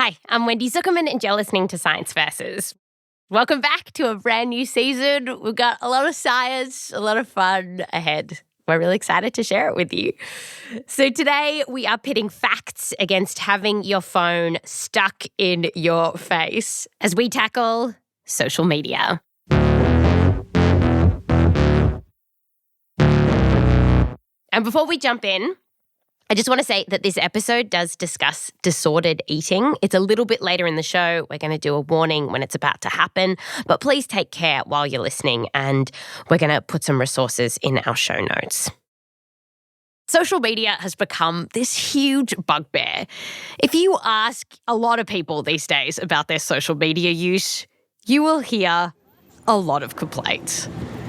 Hi, I'm Wendy Zuckerman, and you're listening to Science Versus. Welcome back to a brand new season. We've got a lot of science, a lot of fun ahead. We're really excited to share it with you. So today we are pitting facts against having your phone stuck in your face as we tackle social media. And before we jump in, I just want to say that this episode does discuss disordered eating. It's a little bit later in the show. We're going to do a warning when it's about to happen, but please take care while you're listening, and we're going to put some resources in our show notes. Social media has become this huge bugbear. If you ask a lot of people these days about their social media use, you will hear a lot of complaints.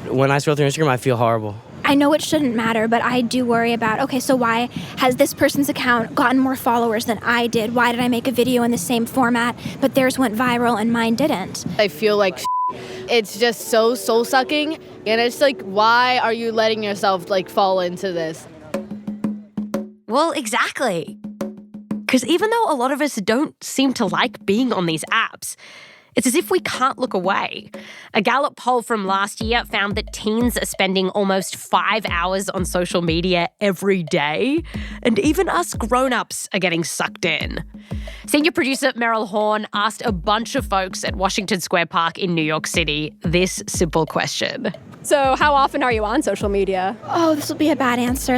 When I scroll through Instagram, I feel horrible. I know it shouldn't matter, but I do worry about, okay, so why has this person's account gotten more followers than I did? Why did I make a video in the same format, but theirs went viral and mine didn't? I feel like it's just so soul-sucking, and it's like, why are you letting yourself fall into this? Well, exactly. Because even though a lot of us don't seem to like being on these apps, it's as if we can't look away. A Gallup poll from last year found that teens are spending almost 5 hours on social media every day, and even us grown-ups are getting sucked in. Senior producer Meryl Horn asked a bunch of folks at Washington Square Park in New York City this simple question. So how often are you on social media? Oh, this will be a bad answer.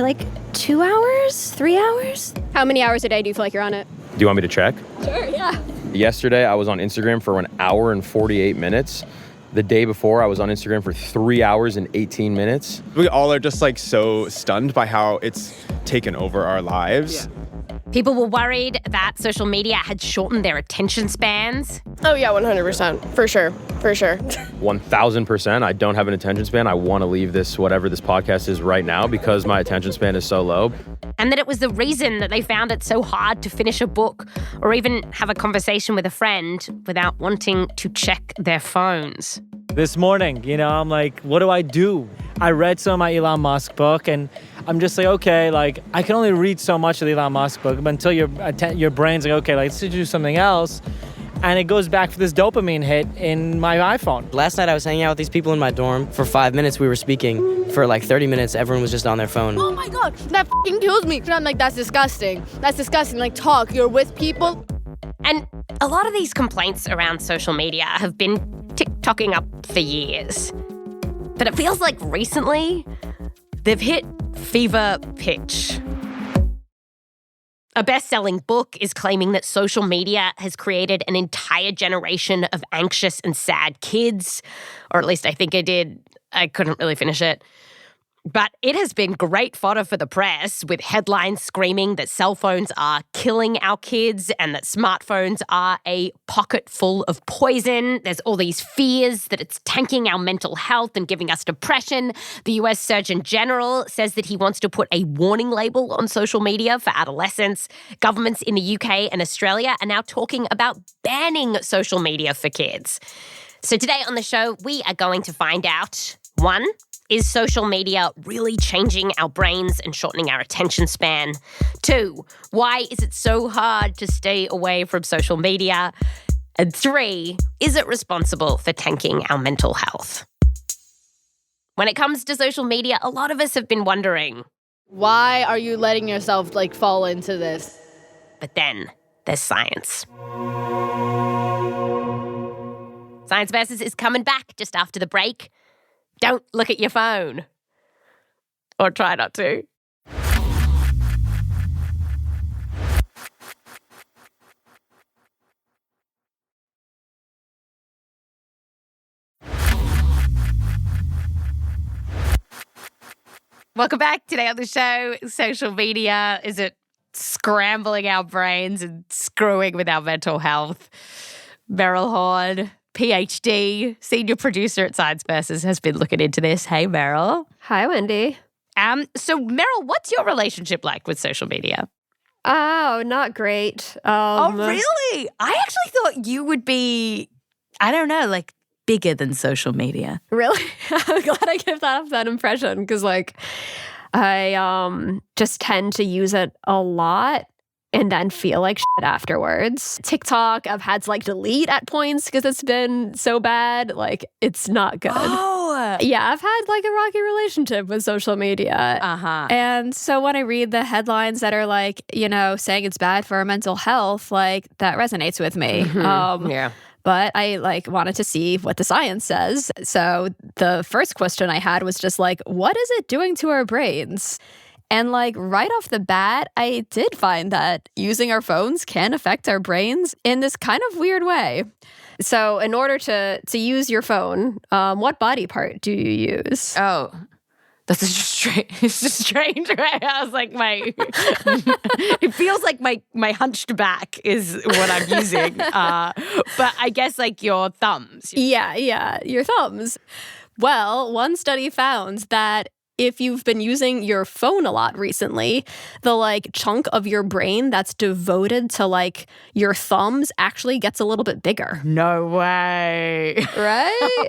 2 hours? 3 hours? How many hours a day do you feel like you're on it? Do you want me to check? Sure, yeah. Yesterday, I was on Instagram for 1 hour and 48 minutes. The day before, I was on Instagram for 3 hours and 18 minutes. We all are just so stunned by how it's taken over our lives. Yeah. People were worried that social media had shortened their attention spans. Oh yeah, 100%. For sure. 1,000%. I don't have an attention span. I want to leave this, whatever this podcast is right now, because my attention span is so low. And that it was the reason that they found it so hard to finish a book or even have a conversation with a friend without wanting to check their phones. This morning, I'm like, what do I do? I read some of my Elon Musk book, and I'm just like, okay, I can only read so much of the Elon Musk book, but until your brain's like, okay, let's do something else. And it goes back for this dopamine hit in my iPhone. Last night I was hanging out with these people in my dorm. For 5 minutes we were speaking. For 30 minutes, everyone was just on their phone. Oh my God, that f***ing kills me. I'm like, that's disgusting. That's disgusting. Talk, you're with people. And a lot of these complaints around social media have been TikToking up for years. But it feels like recently, they've hit fever pitch. A best-selling book is claiming that social media has created an entire generation of anxious and sad kids, or at least I think it did. I couldn't really finish it. But it has been great fodder for the press, with headlines screaming that cell phones are killing our kids and that smartphones are a pocket full of poison. There's all these fears that it's tanking our mental health and giving us depression. The US Surgeon General says that he wants to put a warning label on social media for adolescents. Governments in the UK and Australia are now talking about banning social media for kids. So today on the show, we are going to find out, 1, is social media really changing our brains and shortening our attention span? 2, why is it so hard to stay away from social media? And 3, is it responsible for tanking our mental health? When it comes to social media, a lot of us have been wondering, why are you letting yourself fall into this? But then there's science. Science Versus is coming back just after the break. Don't look at your phone. Or try not to. Welcome back. Today on the show, social media, is it scrambling our brains and screwing with our mental health? Meryl Horn, PhD, senior producer at Science Versus, has been looking into this. Hey, Meryl. Hi, Wendy. So, Meryl, what's your relationship like with social media? Oh, not great. Oh, really? I actually thought you would be, bigger than social media. Really? I'm glad I gave that impression because, I just tend to use it a lot. and then feel like shit afterwards. TikTok, I've had to like delete at points because it's been so bad. Like, it's not good. Oh. Yeah, I've had like a rocky relationship with social media. Uh-huh. And so when I read the headlines that are like, you know, saying it's bad for our mental health, like that resonates with me. Yeah. But I like wanted to see what the science says. So the first question I had was just like, what is it doing to our brains? And like right off the bat, I did find that using our phones can affect our brains in this kind of weird way. So in order to use your phone, what body part do you use? Oh. That's it's a strange way. I was like, it feels like my hunched back is what I'm using. But I guess like your thumbs. Yeah, your thumbs. Well, one study found that if you've been using your phone a lot recently, the like chunk of your brain that's devoted to like your thumbs actually gets a little bit bigger. No way. Right?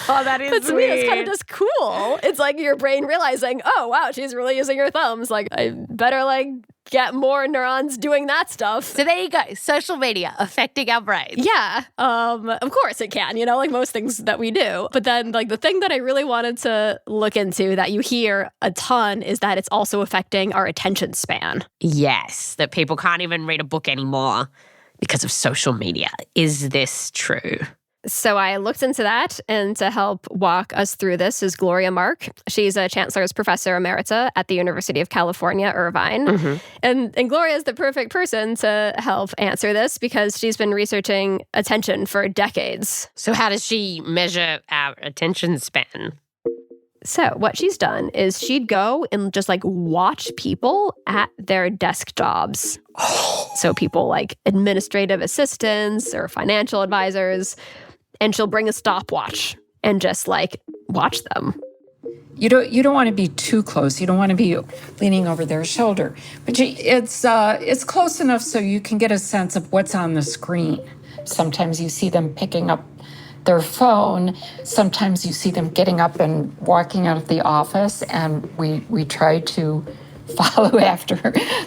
Oh, that is But to me, it's kind of weird. just cool. It's like your brain realizing, oh, wow, she's really using her thumbs. Like, I better like get more neurons doing that stuff. So there you go. Social media affecting our brains. Yeah, of course it can, you know, like most things that we do. But then like the thing that I really wanted to look into that you hear a ton is that it's also affecting our attention span. Yes, that people can't even read a book anymore because of social media. Is this true? So I looked into that, and to help walk us through this is Gloria Mark. She's a Chancellor's Professor Emerita at the University of California, Irvine. And Gloria is the perfect person to help answer this because she's been researching attention for decades. So how does she measure our attention span? So what she's done is she'd go and just like watch people at their desk jobs. So people like administrative assistants or financial advisors. And she'll bring a stopwatch and just like watch them. You don't want to be too close. You don't want to be leaning over their shoulder. But it's close enough so you can get a sense of what's on the screen. Sometimes you see them picking up their phone. Sometimes you see them getting up and walking out of the office, and we try to follow after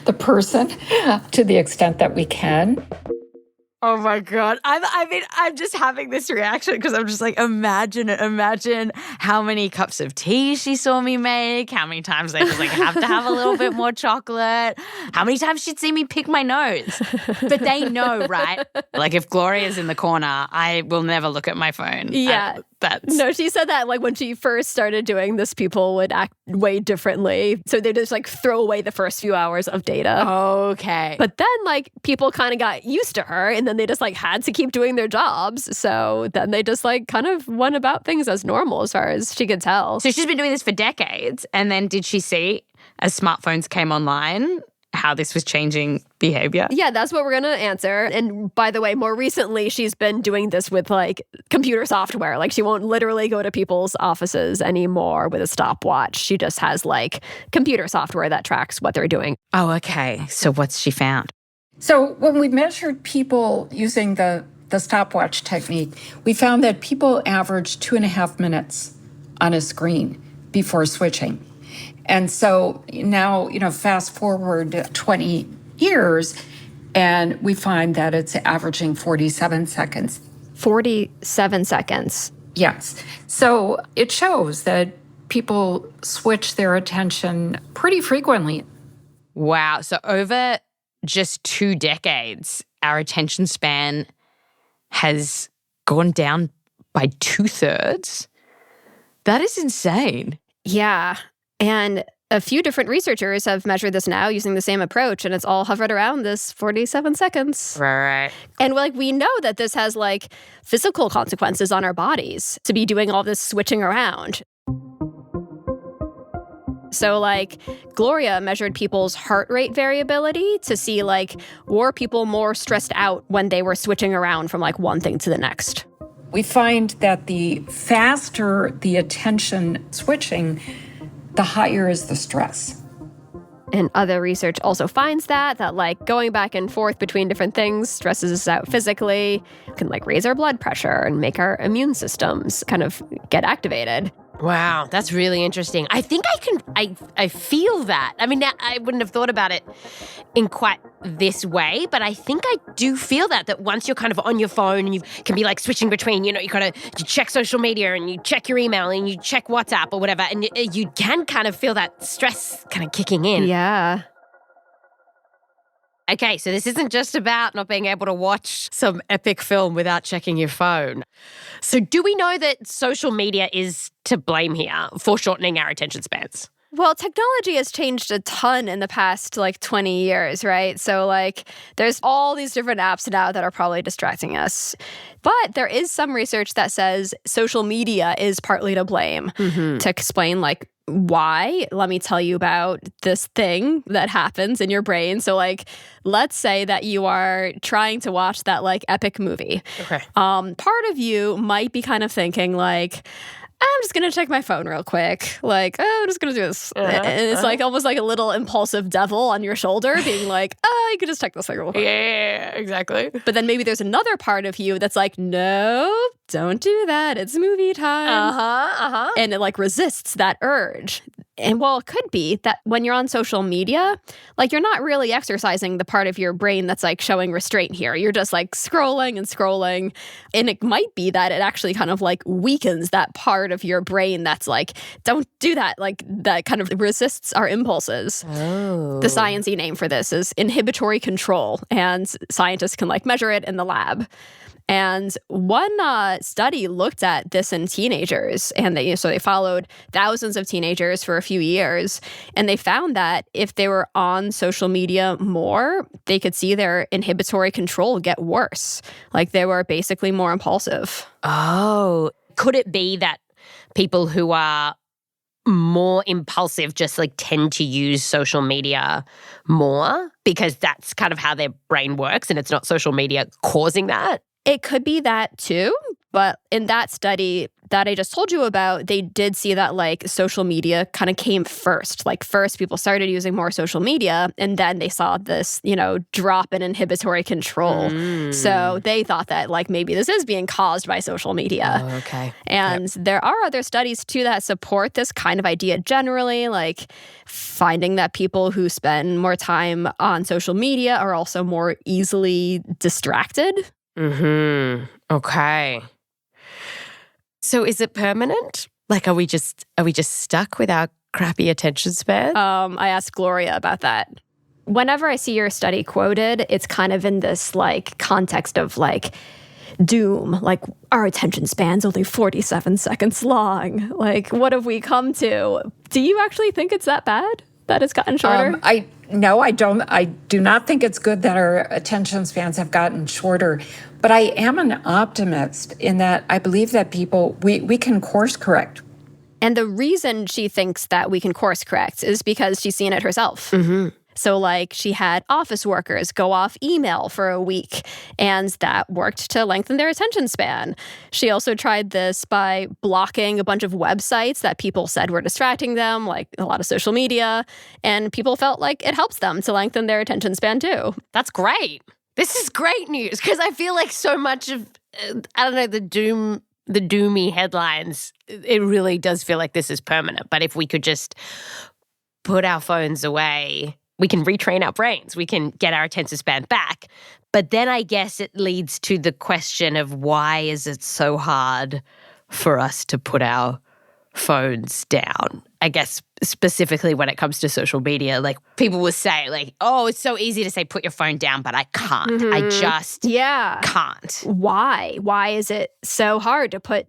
the person to the extent that we can. Oh my God. I'm just having this reaction because I'm just like, imagine how many cups of tea she saw me make, how many times I just like have to have a little bit more chocolate, how many times she'd see me pick my nose. But they know, right? Like if Gloria's in the corner, I will never look at my phone. Yeah. No, she said that like when she first started doing this, people would act way differently. So they just like throw away the first few hours of data. Okay. But then like people kind of got used to her, and then they just like had to keep doing their jobs. So then they just like kind of went about things as normal as far as she could tell. So she's been doing this for decades. And then did she see, as smartphones came online, how this was changing behavior? Yeah, that's what we're going to answer. And by the way, more recently, she's been doing this with like computer software. Like she won't literally go to people's offices anymore with a stopwatch. She just has like computer software that tracks what they're doing. Oh, okay. So what's she found? So when we measured people using the stopwatch technique, we found that people averaged 2.5 minutes on a screen before switching. And so now, fast forward 20 years, and we find that it's averaging 47 seconds. 47 seconds. Yes. So it shows that people switch their attention pretty frequently. Wow. So over just 2 decades, our attention span has gone down by 2/3. That is insane. Yeah. And a few different researchers have measured this now using the same approach, and it's all hovered around this 47 seconds. Right. And like we know that this has like physical consequences on our bodies to be doing all this switching around. So like Gloria measured people's heart rate variability to see like were people more stressed out when they were switching around from like one thing to the next. We find that the faster the attention switching, the higher is the stress. And other research also finds that like going back and forth between different things stresses us out physically, can like raise our blood pressure and make our immune systems kind of get activated. Wow, that's really interesting. I think I feel that. I mean, I wouldn't have thought about it in quite this way, but I think I do feel that once you're kind of on your phone and you can be like switching between, you check social media and you check your email and you check WhatsApp or whatever, and you can kind of feel that stress kind of kicking in. Yeah. Okay, so this isn't just about not being able to watch some epic film without checking your phone. So do we know that social media is to blame here for shortening our attention spans? Well, technology has changed a ton in the past 20 years, right? So there's all these different apps now that are probably distracting us. But there is some research that says social media is partly to blame. To explain why, let me tell you about this thing that happens in your brain. So let's say that you are trying to watch that epic movie. Okay. Part of you might be kind of thinking I'm just going to check my phone real quick. I'm just going to do this. And it's almost like a little impulsive devil on your shoulder being you could just check this thing real quick. Yeah, exactly. But then maybe there's another part of you that's no, don't do that. It's movie time. And it resists that urge. And it could be that when you're on social media, you're not really exercising the part of your brain that's showing restraint here. You're just scrolling and scrolling. And it might be that it actually kind of weakens that part of your brain that's don't do that. That kind of resists our impulses. Oh. The sciencey name for this is inhibitory control. And scientists can measure it in the lab. And one study looked at this in teenagers, and they followed thousands of teenagers for a few years, and they found that if they were on social media more, they could see their inhibitory control get worse. They were basically more impulsive. Oh, could it be that people who are more impulsive just tend to use social media more because that's kind of how their brain works and it's not social media causing that? It could be that too, but in that study that I just told you about, they did see that social media kind of came first. First people started using more social media and then they saw this, drop in inhibitory control. So they thought that maybe this is being caused by social media. Oh, okay. And there are other studies too that support this kind of idea generally, finding that people who spend more time on social media are also more easily distracted. Okay. So is it permanent? Are we just stuck with our crappy attention span? I asked Gloria about that. Whenever I see your study quoted, it's kind of in this context of doom. Our attention span's only 47 seconds long. What have we come to? Do you actually think it's that bad? That it's gotten shorter? No, I don't. I do not think it's good that our attention spans have gotten shorter. But I am an optimist in that I believe that we can course correct. And the reason she thinks that we can course correct is because she's seen it herself. So she had office workers go off email for a week, and that worked to lengthen their attention span. She also tried this by blocking a bunch of websites that people said were distracting them, a lot of social media, and people felt it helps them to lengthen their attention span too. That's great. This is great news because I feel so much of, the doomy headlines, it really does feel like this is permanent. But if we could just put our phones away, we can retrain our brains. We can get our attention span back. But then I guess it leads to the question of why is it so hard for us to put our phones down? I guess specifically when it comes to social media, people will say oh, it's so easy to say put your phone down, but I can't. I just can't. Why? Why is it so hard to put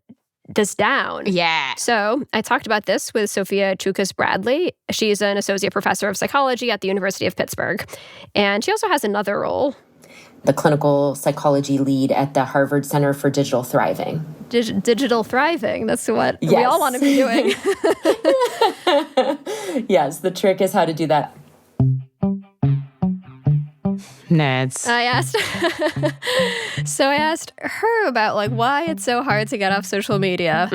this down? Yeah. So I talked about this with Sophia Chukas-Bradley. She's an associate professor of psychology at the University of Pittsburgh. And she also has another role. The clinical psychology lead at the Harvard Center for Digital Thriving. Digital thriving, that's what we all want to be doing. Yes, the trick is how to do that. Nerds. I asked her about why it's so hard to get off social media.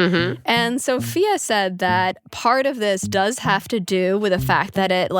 And Sophia said that part of this does have to do with the fact that it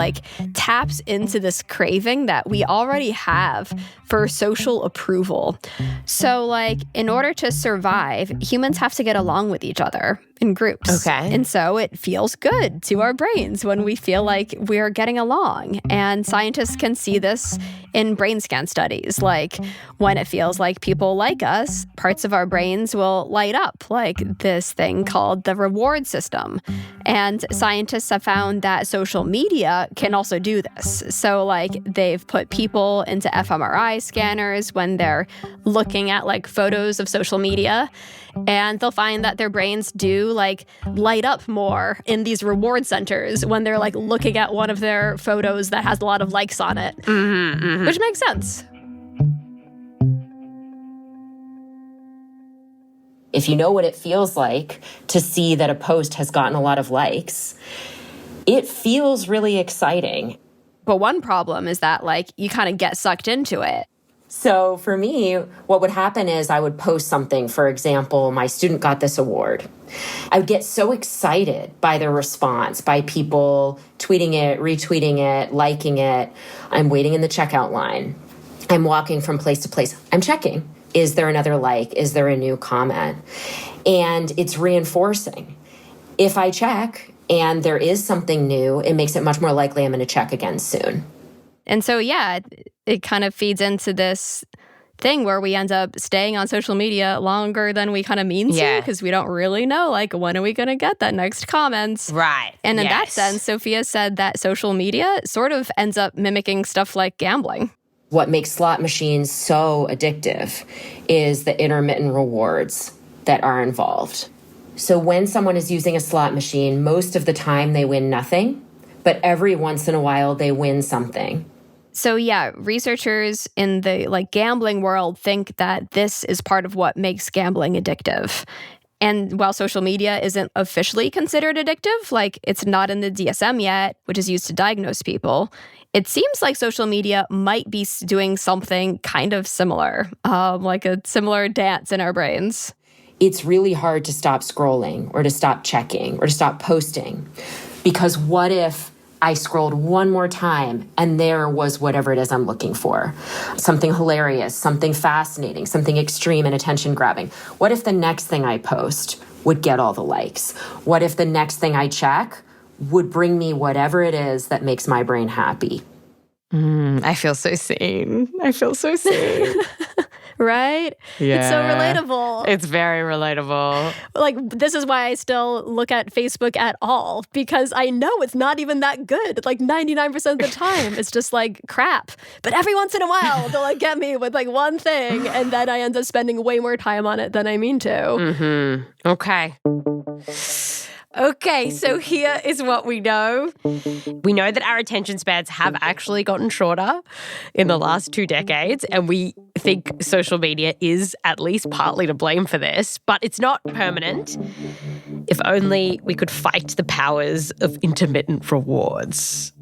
taps into this craving that we already have for social approval. So in order to survive, humans have to get along with each other. in groups. Okay. And so it feels good to our brains when we feel like we're getting along. And scientists can see this in brain scan studies. Like when it feels like people like us, parts of our brains will light up, like this thing called the reward system. And scientists have found that social media can also do this. So like they've put people into fMRI scanners when they're looking at like photos of social media, and they'll find that their brains do like light up more in these reward centers when they're like looking at one of their photos that has a lot of likes on it, which makes sense. If you know what it feels like to see that a post has gotten a lot of likes, it feels really exciting. But one problem is that like you kind of get sucked into it. So for me, what would happen is I would post something. For example, my student got this award. I would get so excited by the response, by people tweeting it, retweeting it, liking it. I'm waiting in the checkout line. I'm walking from place to place. I'm checking. Is there another like? Is there a new comment? And it's reinforcing. If I check and there is something new, it makes it much more likely I'm going to check again soon. And so, yeah, it kind of feeds into this thing where we end up staying on social media longer than we kind of mean to, because we don't really know, like, when are we going to get that next comment? Right. And in that sense, Sophia said that social media sort of ends up mimicking stuff like gambling. What makes slot machines so addictive is the intermittent rewards that are involved. So when someone is using a slot machine, most of the time they win nothing, but every once in a while they win something. So yeah, researchers in the like gambling world think that this is part of what makes gambling addictive. And while social media isn't officially considered addictive, like it's not in the DSM yet, which is used to diagnose people, it seems like social media might be doing something kind of similar, like a similar dance in our brains. It's really hard to stop scrolling or to stop checking or to stop posting, because what if I scrolled one more time and there was whatever it is I'm looking for? Something hilarious, something fascinating, something extreme and attention grabbing. What if the next thing I post would get all the likes? What if the next thing I check would bring me whatever it is that makes my brain happy? I feel so seen. I feel so seen. Right? Yeah. It's so relatable. It's very relatable. Like, this is why I still look at Facebook at all, because I know it's not even that good. Like 99% of the time, it's just like crap. But every once in a while, they'll like get me with like one thing, and then I end up spending way more time on it than I mean to. Okay. Okay, so here is what we know. We know that our attention spans have actually gotten shorter in the last 2 decades, and we think social media is at least partly to blame for this, but it's not permanent. If only we could fight the powers of intermittent rewards.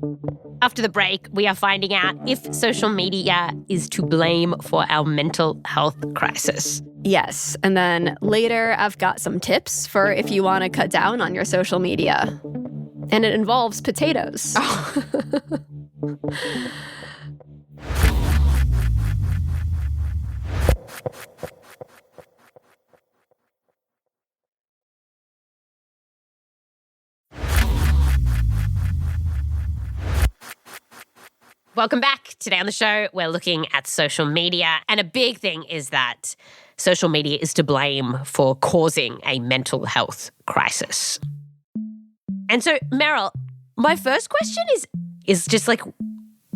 After the break, we are finding out if social media is to blame for our mental health crisis. Yes. And then later, I've got some tips for if you want to cut down on your social media. And it involves potatoes. Welcome back. Today on the show, we're looking at social media. And a big thing is that social media is to blame for causing a mental health crisis. And so, Meryl, my first question is just like,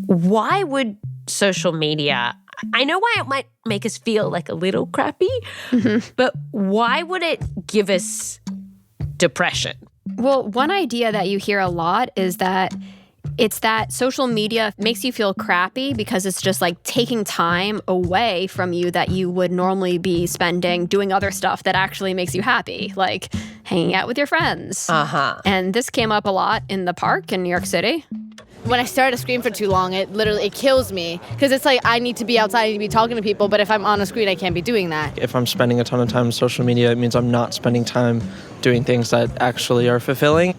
why would social media, I know why it might make us feel like a little crappy, but why would it give us depression? Well, one idea that you hear a lot is that it's that social media makes you feel crappy because it's just like taking time away from you that you would normally be spending doing other stuff that actually makes you happy, like hanging out with your friends. And this came up a lot in the park in New York City. When I stare at a screen for too long, it kills me, because it's like I need to be outside, I need to be talking to people, but if I'm on a screen, I can't be doing that. If I'm spending a ton of time on social media, it means I'm not spending time doing things that actually are fulfilling.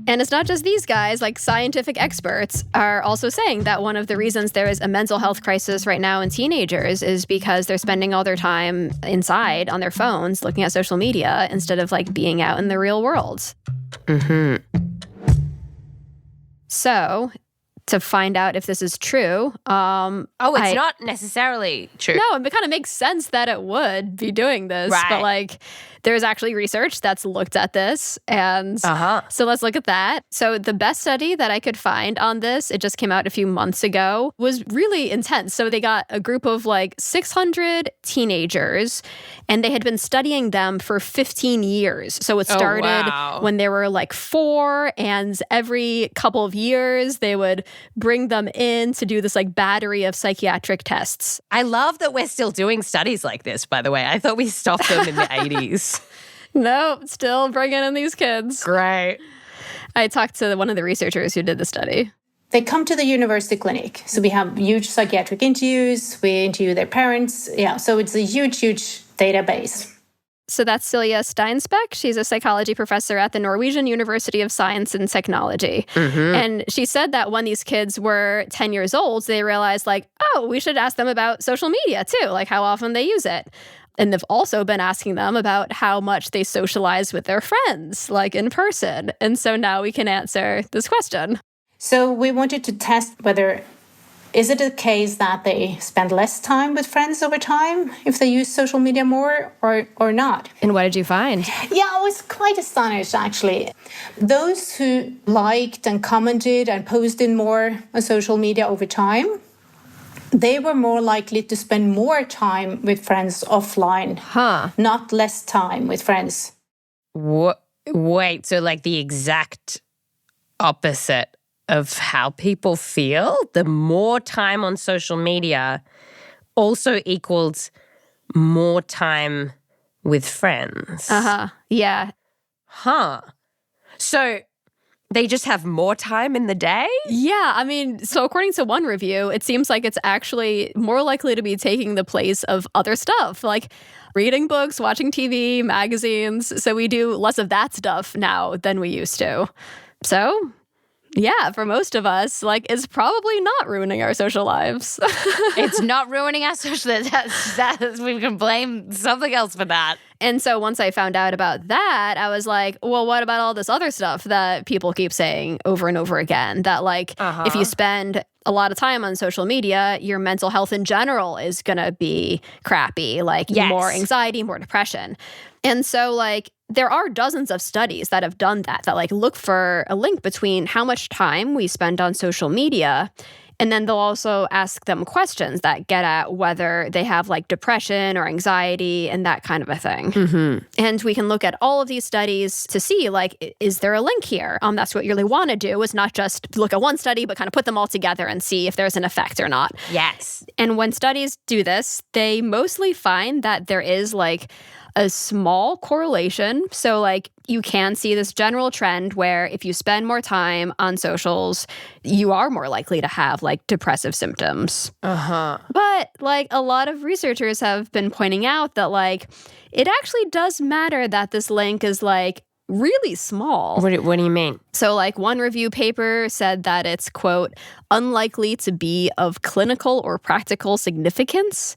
And it's not just these guys, like scientific experts are also saying that one of the reasons there is a mental health crisis right now in teenagers is because they're spending all their time inside on their phones looking at social media instead of like being out in the real world. So to find out if this is true, it's not necessarily true. No, it kind of makes sense that it would be doing this. Right. But like there's actually research that's looked at this. And so let's look at that. So the best study that I could find on this, it just came out a few months ago, was really intense. So they got a group of like 600 teenagers and they had been studying them for 15 years. So it started when they were like 4, and every couple of years they would bring them in to do this like battery of psychiatric tests. I love that we're still doing studies like this, by the way. I thought we stopped them in the 80s. No, still bringing in these kids. Great. I talked to one of the researchers who did the study. They come to the university clinic. So we have huge psychiatric interviews. We interview their parents. Yeah, so it's a huge, huge database. So that's Celia Steinsbeck. She's a psychology professor at the Norwegian University of Science and Technology. And she said that when these kids were 10 years old, they realized like, oh, we should ask them about social media too, like how often they use it. And they've also been asking them about how much they socialize with their friends, like in person. And so now we can answer this question. So we wanted to test whether, is it a case that they spend less time with friends over time if they use social media more or not? And what did you find? Yeah, I was quite astonished, actually. Those who liked and commented and posted more on social media over time, they were more likely to spend more time with friends offline, not less time with friends. Wait, so like the exact opposite of how people feel? The more time on social media also equals more time with friends. Yeah. So they just have more time in the day? Yeah, I mean, so according to one review, it seems like it's actually more likely to be taking the place of other stuff, like reading books, watching TV, magazines. So we do less of that stuff now than we used to. So yeah, for most of us, like, it's probably not ruining our social lives. It's not ruining our social lives. We can blame something else for that. And so once I found out about that, I was like, well, what about all this other stuff that people keep saying over and over again? That, like, if you spend a lot of time on social media, your mental health in general is going to be crappy, like more anxiety, more depression. And so, like, there are dozens of studies that have done that like look for a link between how much time we spend on social media, and then they'll also ask them questions that get at whether they have like depression or anxiety and that kind of a thing. And we can look at all of these studies to see, like, is there a link here? That's what you really want to do, is not just look at one study, but kind of put them all together and see if there's an effect or not. Yes. And when studies do this, they mostly find that there is like a small correlation. So like you can see this general trend where if you spend more time on socials, you are more likely to have like depressive symptoms. But like a lot of researchers have been pointing out that like it actually does matter that this link is like really small. What do you mean? So like one review paper said that it's, quote, unlikely to be of clinical or practical significance,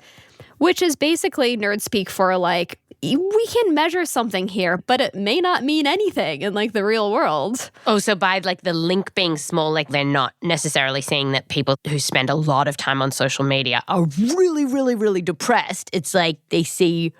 which is basically nerd speak for like, we can measure something here, but it may not mean anything in like the real world. Oh, so by like the link being small, like they're not necessarily saying that people who spend a lot of time on social media are really, really, really depressed. It's like they see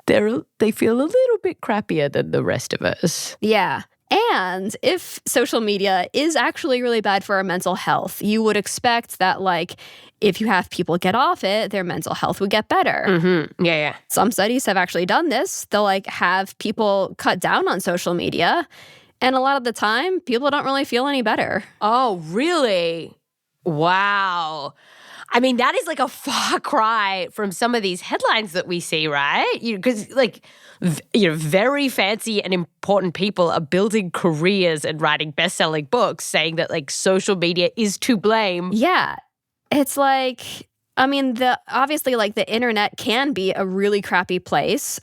they feel a little bit crappier than the rest of us. Yeah. And if social media is actually really bad for our mental health, you would expect that, like, if you have people get off it, their mental health would get better. Yeah. Some studies have actually done this. They'll, like, have people cut down on social media, and a lot of the time, people don't really feel any better. Oh, really? Wow. I mean, that is like a far cry from some of these headlines that we see, right? Because, like, very fancy and important people are building careers and writing best-selling books saying that, like, social media is to blame. Yeah. It's like, I mean, obviously, like, the internet can be a really crappy place,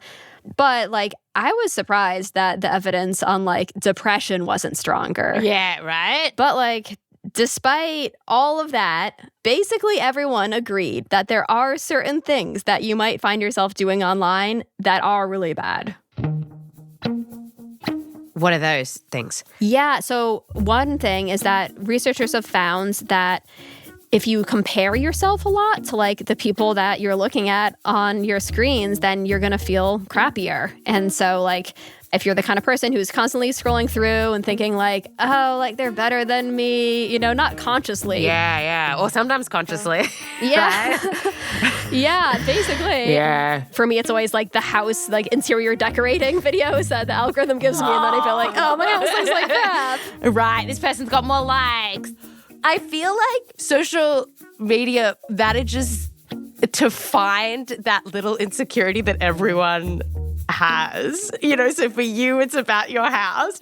But like, I was surprised that the evidence on like depression wasn't stronger. Yeah, right? But like, despite all of that, basically everyone agreed that there are certain things that you might find yourself doing online that are really bad. What are those things? Yeah, so one thing is that researchers have found that if you compare yourself a lot to like the people that you're looking at on your screens, then you're going to feel crappier. And so like if you're the kind of person who's constantly scrolling through and thinking like, oh, like they're better than me, you know, not consciously. Yeah. Or sometimes consciously. Yeah. Yeah, basically. Yeah. For me, it's always like the house, like interior decorating videos that the algorithm gives me. And then I feel like, oh, my house looks like crap. Right. This person's got more likes. I feel like social media manages to find that little insecurity that everyone has. You know, so for you, it's about your house.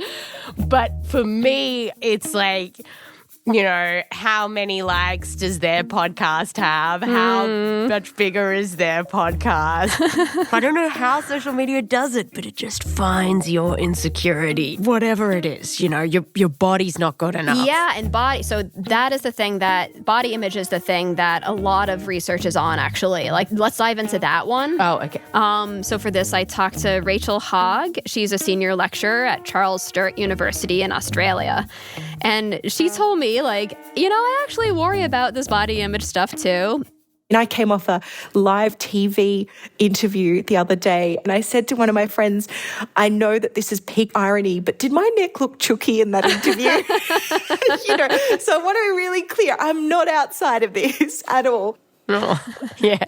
But for me, it's like, you know, how many likes does their podcast have? How much bigger is their podcast? I don't know how social media does it, but it just finds your insecurity. Whatever it is, you know, your body's not good enough. Yeah, and body. So that is the thing that body image is the thing that a lot of research is on, actually. Like, let's dive into that one. Oh, okay. So for this, I talked to Rachel Hogg. She's a senior lecturer at Charles Sturt University in Australia. And she told me, like, you know, I actually worry about this body image stuff too. And I came off a live TV interview the other day and I said to one of my friends, I know that this is peak irony, but did my neck look chooky in that interview? You know, so I want to be really clear. I'm not outside of this at all. Yeah.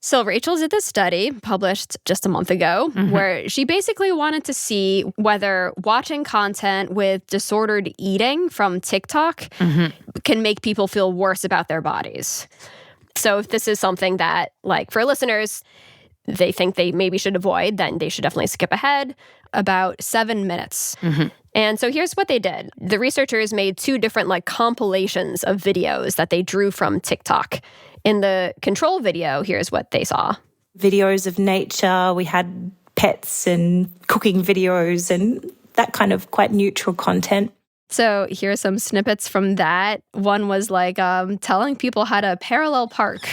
So Rachel did this study published just a month ago where she basically wanted to see whether watching content with disordered eating from TikTok can make people feel worse about their bodies. So if this is something that, like, for listeners, they think they maybe should avoid, then they should definitely skip ahead about 7 minutes. And so here's what they did. The researchers made 2 different, like, compilations of videos that they drew from TikTok. In the control video, here's what they saw. Videos of nature, we had pets and cooking videos and that kind of quite neutral content. So here are some snippets from that. One was like telling people how to parallel park.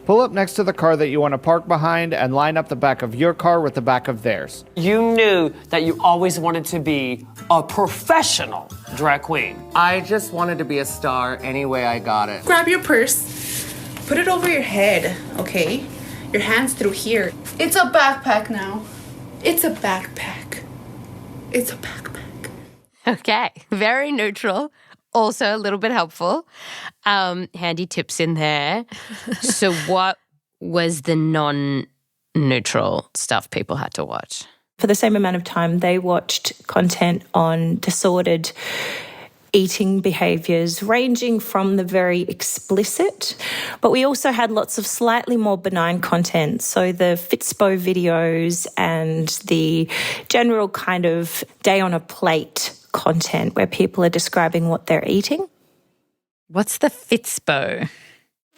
Pull up next to the car that you want to park behind and line up the back of your car with the back of theirs. You knew that you always wanted to be a professional drag queen. I just wanted to be a star any way I got it. Grab your purse, put it over your head, okay? Your hands through here. It's a backpack now. It's a backpack. It's a backpack. Okay, very neutral. Also a little bit helpful. Handy tips in there. So what was the non-neutral stuff people had to watch? For the same amount of time, they watched content on disordered eating behaviours ranging from the very explicit, but we also had lots of slightly more benign content. So the Fitspo videos and the general kind of day on a plate content where people are describing what they're eating. What's the Fitspo?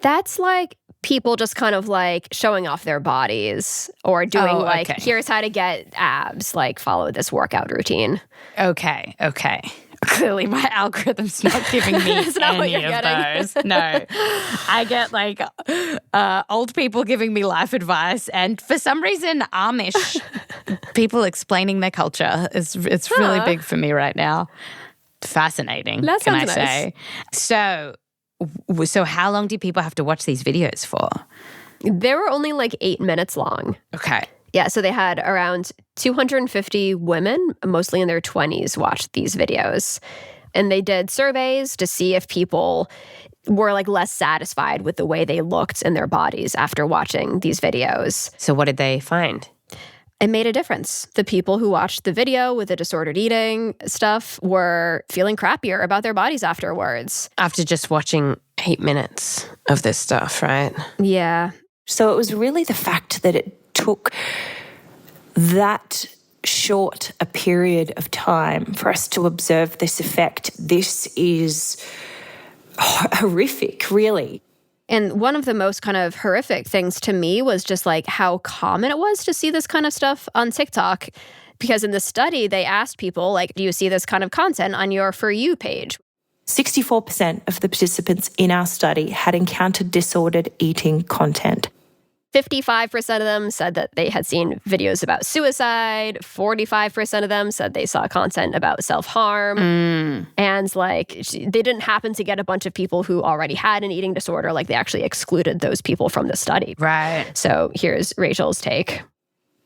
That's like people just kind of like showing off their bodies or doing here's how to get abs, like follow this workout routine. Okay. Clearly my algorithm's not giving me It's not what any you're of getting. those. No. I get like old people giving me life advice, and for some reason Amish people explaining their culture it's really big for me right now. Fascinating, that can I sounds say. So how long do people have to watch these videos for? They were only like 8 minutes long. Okay. Yeah, so they had around 250 women, mostly in their 20s, watch these videos. And they did surveys to see if people were like less satisfied with the way they looked in their bodies after watching these videos. So what did they find? It made a difference. The people who watched the video with the disordered eating stuff were feeling crappier about their bodies afterwards. After just watching 8 minutes of this stuff, right? Yeah. So it was really the fact that it took that short a period of time for us to observe this effect. This is horrific, really. And one of the most kind of horrific things to me was just like how common it was to see this kind of stuff on TikTok. Because in the study, they asked people, like, do you see this kind of content on your For You page? 64% of the participants in our study had encountered disordered eating content. 55% of them said that they had seen videos about suicide. 45% of them said they saw content about self-harm. And like they didn't happen to get a bunch of people who already had an eating disorder. Like they actually excluded those people from the study. Right. So here's Rachel's take.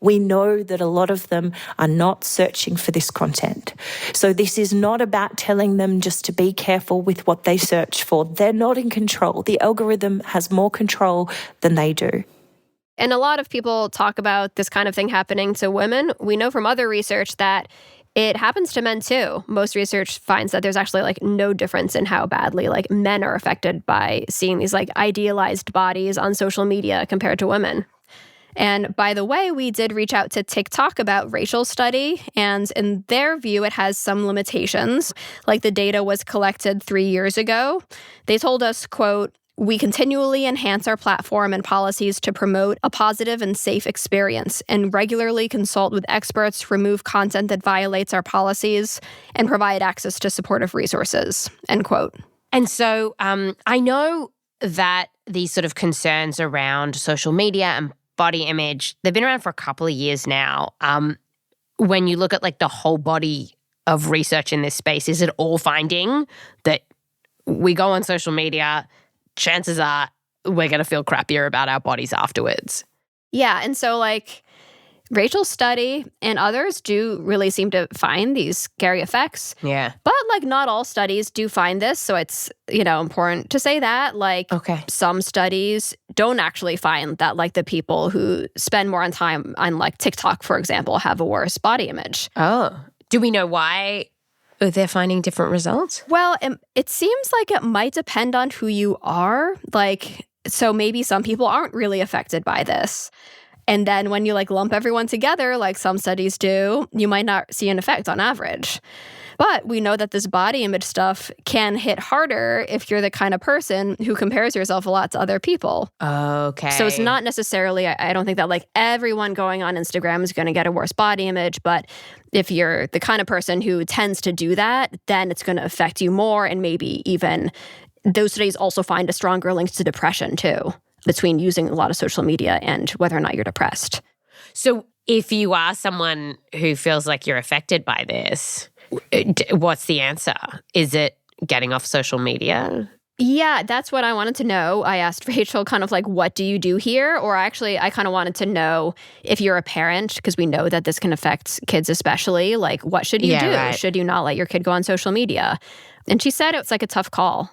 We know that a lot of them are not searching for this content. So this is not about telling them just to be careful with what they search for. They're not in control. The algorithm has more control than they do. And a lot of people talk about this kind of thing happening to women. We know from other research that it happens to men too. Most research finds that there's actually like no difference in how badly like men are affected by seeing these like idealized bodies on social media compared to women. And by the way, we did reach out to TikTok about Rachel's study, and in their view, it has some limitations. Like the data was collected 3 years ago. They told us, quote, "We continually enhance our platform and policies to promote a positive and safe experience and regularly consult with experts, remove content that violates our policies, and provide access to supportive resources," end quote. And so I know that these sort of concerns around social media and body image, they've been around for a couple of years now. When you look at like the whole body of research in this space, is it all finding that we go on social media, chances are we're going to feel crappier about our bodies afterwards? Yeah, and so like Rachel's study and others do really seem to find these scary effects. Yeah. But like not all studies do find this, so it's, important to say that. Like some studies don't actually find that like the people who spend more on time on like TikTok, for example, have a worse body image. Oh. Do we know why they're finding different results? Well, it seems like it might depend on who you are. Like, so maybe some people aren't really affected by this. And then when you like lump everyone together, like some studies do, you might not see an effect on average. But we know that this body image stuff can hit harder if you're the kind of person who compares yourself a lot to other people. Okay. So it's not necessarily, I don't think that like everyone going on Instagram is going to get a worse body image, but if you're the kind of person who tends to do that, then it's going to affect you more, and maybe even those studies also find a stronger link to depression too, between using a lot of social media and whether or not you're depressed. So if you are someone who feels like you're affected by this, what's the answer? Is it getting off social media? Yeah, that's what I wanted to know. I asked Rachel kind of like, what do you do here? Or actually, I kind of wanted to know if you're a parent, because we know that this can affect kids especially. Like, what should you do? Right. Should you not let your kid go on social media? And she said it's like a tough call.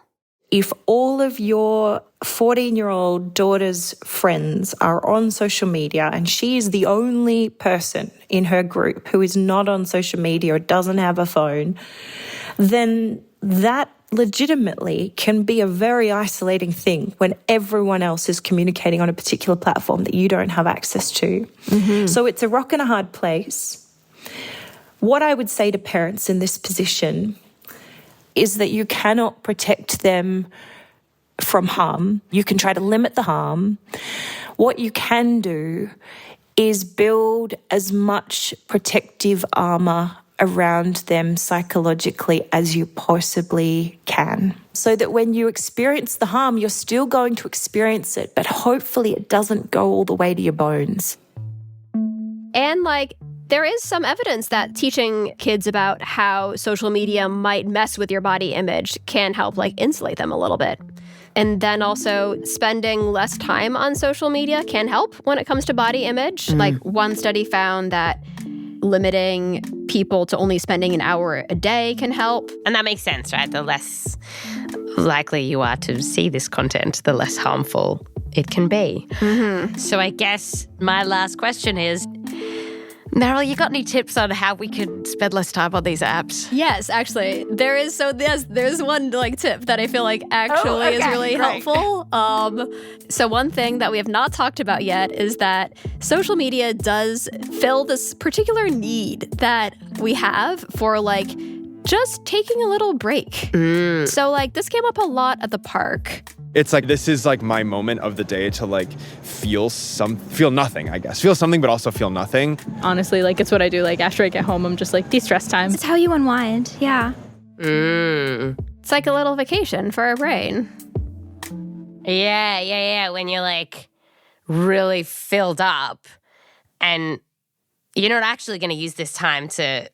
If all of your 14-year-old daughter's friends are on social media and she is the only person in her group who is not on social media or doesn't have a phone, then that legitimately can be a very isolating thing when everyone else is communicating on a particular platform that you don't have access to. Mm-hmm. So it's a rock and a hard place. What I would say to parents in this position is that you cannot protect them from harm. You can try to limit the harm. What you can do is build as much protective armor around them psychologically as you possibly can, so that when you experience the harm, you're still going to experience it, but hopefully it doesn't go all the way to your bones. And like, there is some evidence that teaching kids about how social media might mess with your body image can help like insulate them a little bit. And then also spending less time on social media can help when it comes to body image. Like one study found that limiting people to only spending an hour a day can help. And that makes sense, right? The less likely you are to see this content, the less harmful it can be. Mm-hmm. So I guess my last question is, Meryl, you got any tips on how we could spend less time on these apps? Yes, actually. There's one like tip that I feel like actually is really helpful. So one thing that we have not talked about yet is that social media does fill this particular need that we have for like just taking a little break. So like this came up a lot at the park. It's like, this is like my moment of the day to like feel nothing, I guess. Feel something, but also feel nothing. Honestly, like it's what I do. Like after I get home, I'm just like de-stress time. It's how you unwind. Yeah. It's like a little vacation for our brain. Yeah. When you're like really filled up and you're not actually going to use this time to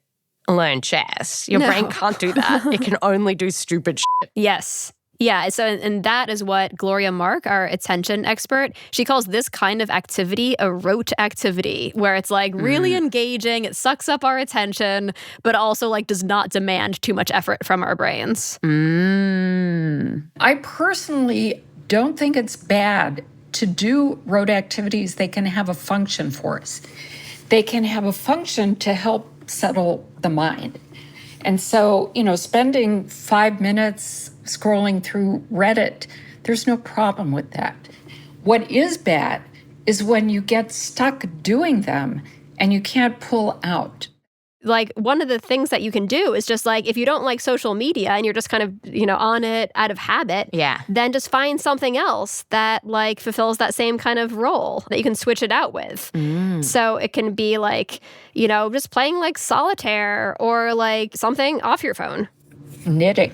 learn chess. Your brain can't do that. It can only do stupid shit. Yes. Yeah, so and that is what Gloria Mark, our attention expert, she calls this kind of activity a rote activity, where it's like really engaging, it sucks up our attention, but also like does not demand too much effort from our brains. I personally don't think it's bad to do rote activities. They can have a function for us. They can have a function to help settle the mind. And so, spending 5 minutes scrolling through Reddit, there's no problem with that. What is bad is when you get stuck doing them and you can't pull out. Like one of the things that you can do is just like, if you don't like social media and you're just kind of, on it out of habit, then just find something else that like fulfills that same kind of role that you can switch it out with. So it can be like, just playing like solitaire or like something off your phone. Knitting.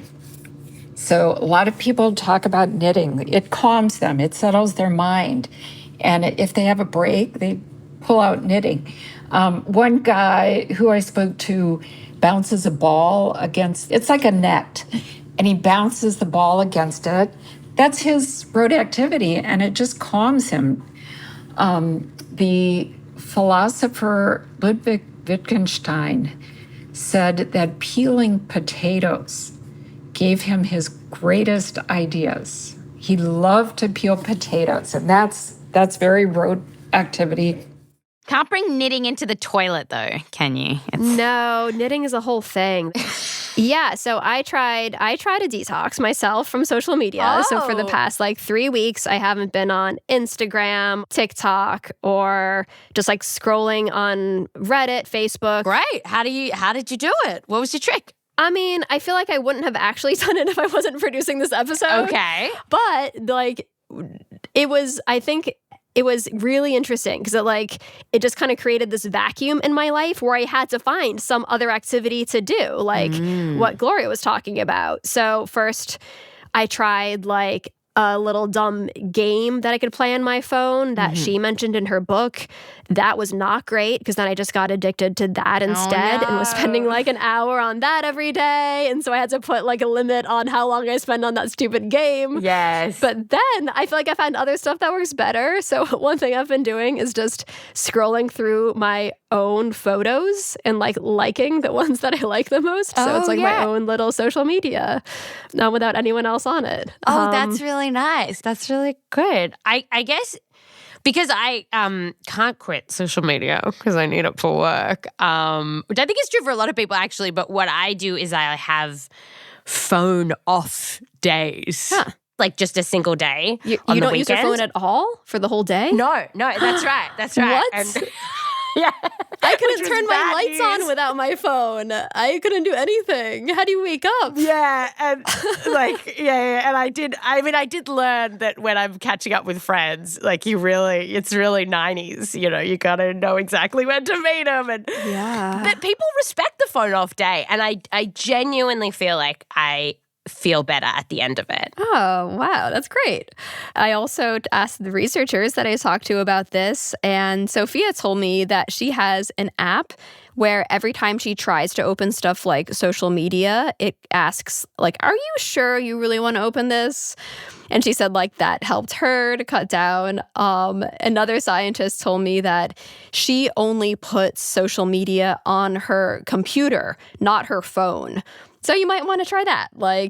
So a lot of people talk about knitting. It calms them. It settles their mind. And if they have a break, they pull out knitting. One guy who I spoke to bounces a ball against, it's like a net, and he bounces the ball against it. That's his rote activity, and it just calms him. The philosopher Ludwig Wittgenstein said that peeling potatoes gave him his greatest ideas. He loved to peel potatoes, and that's very rote activity. Can't bring knitting into the toilet though, can you? No, knitting is a whole thing. Yeah, so I tried to detox myself from social media. So for the past 3 weeks, I haven't been on Instagram, TikTok, or just scrolling on Reddit, Facebook. Great. How did you do it? What was your trick? I mean, I feel like I wouldn't have actually done it if I wasn't producing this episode. Okay. But it was really interesting because it just kind of created this vacuum in my life where I had to find some other activity to do, what Gloria was talking about. So first I tried a little dumb game that I could play on my phone that she mentioned in her book. That was not great because then I just got addicted to that instead and was spending an hour on that every day. And so I had to put a limit on how long I spend on that stupid game. Yes. But then I feel like I found other stuff that works better. So one thing I've been doing is just scrolling through my own photos and liking the ones that I like the most. So it's my own little social media without anyone else on it. Oh, that's really nice. That's really good. I guess because I can't quit social media because I need it for work, which I think is true for a lot of people actually, but what I do is I have phone off days. Huh. Just a single day. You on the don't weekend. use your phone at all for the whole day? No, that's right. That's right. What? Yeah. I couldn't turn my lights on without my phone. I couldn't do anything. How do you wake up? Yeah, and and I did learn that when I'm catching up with friends, it's really 90s, you gotta know exactly when to meet them. And but people respect the phone off day, and I genuinely feel like I feel better at the end of it. Oh, wow. That's great. I also asked the researchers that I talked to about this, and Sophia told me that she has an app where every time she tries to open stuff like social media, it asks, are you sure you really want to open this? And she said, that helped her to cut down. Another scientist told me that she only puts social media on her computer, not her phone. So you might want to try that,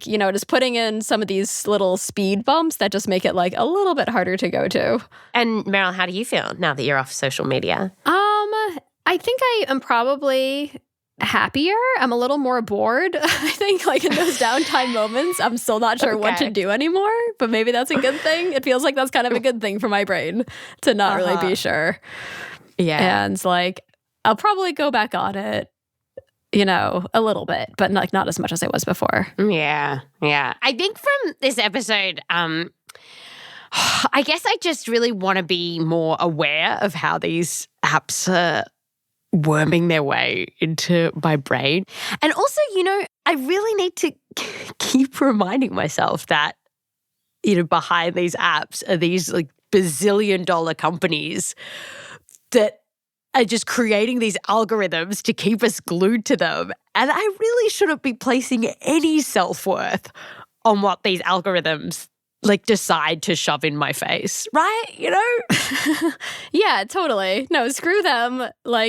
just putting in some of these little speed bumps that just make it a little bit harder to go to. And Meryl, how do you feel now that you're off social media? I think I am probably happier. I'm a little more bored. I think in those downtime moments, I'm still not sure what to do anymore, but maybe that's a good thing. It feels like that's kind of a good thing for my brain to not really be sure. Yeah. And I'll probably go back on it. A little bit, but not as much as I was before. Yeah. I think from this episode, I guess I just really want to be more aware of how these apps are worming their way into my brain. And also, I really need to keep reminding myself that, behind these apps are these like bazillion-dollar companies that are just creating these algorithms to keep us glued to them. And I really shouldn't be placing any self-worth on what these algorithms decide to shove in my face, right? Yeah, totally. No, screw them.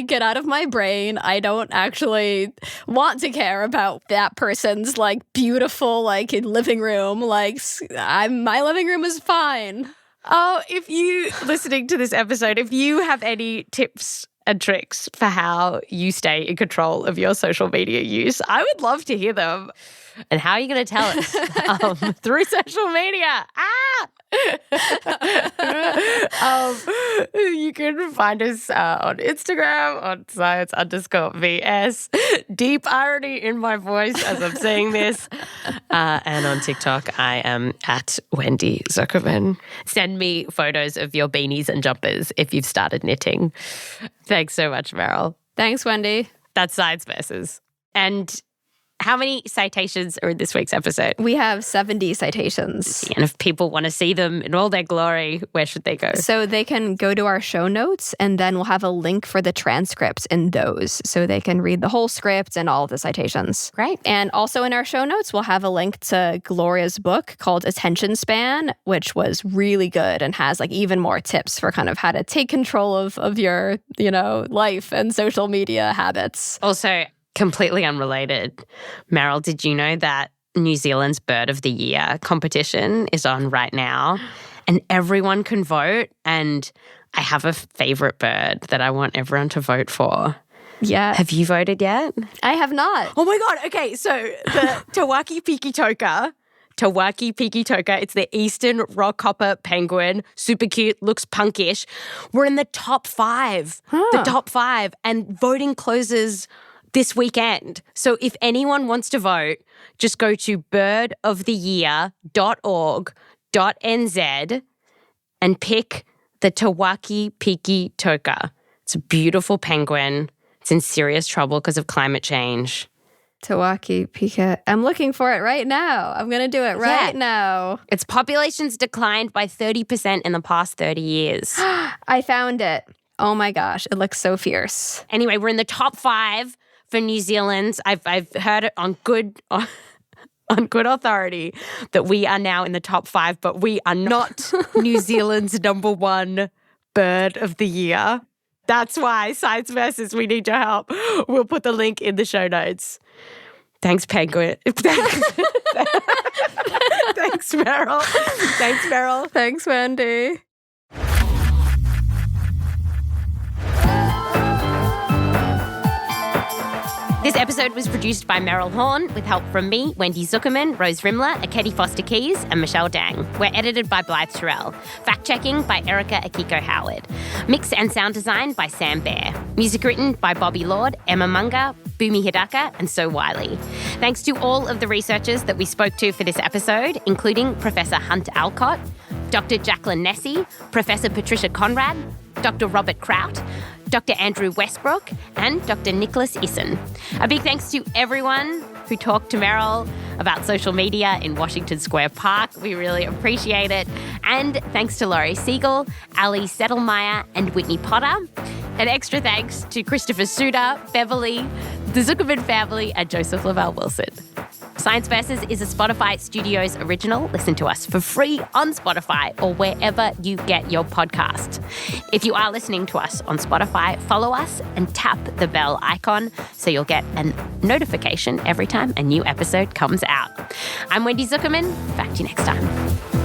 Get out of my brain. I don't actually want to care about that person's beautiful living room. My living room is fine. Oh, if you listening to this episode, if you have any tips and tricks for how you stay in control of your social media use, I would love to hear them. And how are you going to tell us? Through social media. You can find us on Instagram on science_VS. Deep irony in my voice as I'm saying this. And on TikTok, I am at Wendy Zuckerman. Send me photos of your beanies and jumpers if you've started knitting. Thanks so much, Meryl. Thanks, Wendy. That's Science Versus. And how many citations are in this week's episode? We have 70 citations. And if people want to see them in all their glory, where should they go? So they can go to our show notes, and then we'll have a link for the transcripts in those, so they can read the whole script and all of the citations. Great. And also in our show notes, we'll have a link to Gloria's book called Attention Span, which was really good and has even more tips for kind of how to take control of your, life and social media habits. Also, completely unrelated, Meryl, did you know that New Zealand's Bird of the Year competition is on right now and everyone can vote? And I have a favourite bird that I want everyone to vote for. Yeah. Have you voted yet? I have not. Oh my God. Okay, so the Tawaki Pikitoka, it's the eastern rockhopper penguin. Super cute, looks punkish. We're in the top 5. The top 5. And voting closes this weekend. So if anyone wants to vote, just go to birdoftheyear.org.nz and pick the Tawaki Pikitoka. It's a beautiful penguin. It's in serious trouble because of climate change. Tawaki Pika. I'm looking for it right now. I'm going to do it right now. Its population's declined by 30% in the past 30 years. I found it. Oh my gosh, it looks so fierce. Anyway, we're in the top 5 for New Zealand. I've heard it on good authority that we are now in the top 5, but we are not New Zealand's #1 bird of the year. That's why Science Versus, we need your help. We'll put the link in the show notes. Thanks, Penguin. Thanks, Meryl. Thanks, Meryl. Thanks, Wendy. This episode was produced by Meryl Horn with help from me, Wendy Zuckerman, Rose Rimler, Akedi Foster-Keys, and Michelle Dang. We're edited by Blythe Terrell. Fact-checking by Erica Akiko-Howard. Mix and sound design by Sam Baer. Music written by Bobby Lord, Emma Munger, Boomy Hidaka, and So Wiley. Thanks to all of the researchers that we spoke to for this episode, including Professor Hunt Alcott, Dr. Jacqueline Nessie, Professor Patricia Conrad, Dr. Robert Kraut, Dr. Andrew Westbrook, and Dr. Nicholas Issen. A big thanks to everyone who talked to Meryl about social media in Washington Square Park. We really appreciate it. And thanks to Laurie Siegel, Ali Settlemyer, and Whitney Potter. An extra thanks to Christopher Suter, Beverly, the Zuckerman family, and Joseph Lavelle Wilson. Science Versus is a Spotify Studios original. Listen to us for free on Spotify or wherever you get your podcast. If you are listening to us on Spotify, follow us and tap the bell icon so you'll get a notification every time a new episode comes out. I'm Wendy Zuckerman. Back to you next time.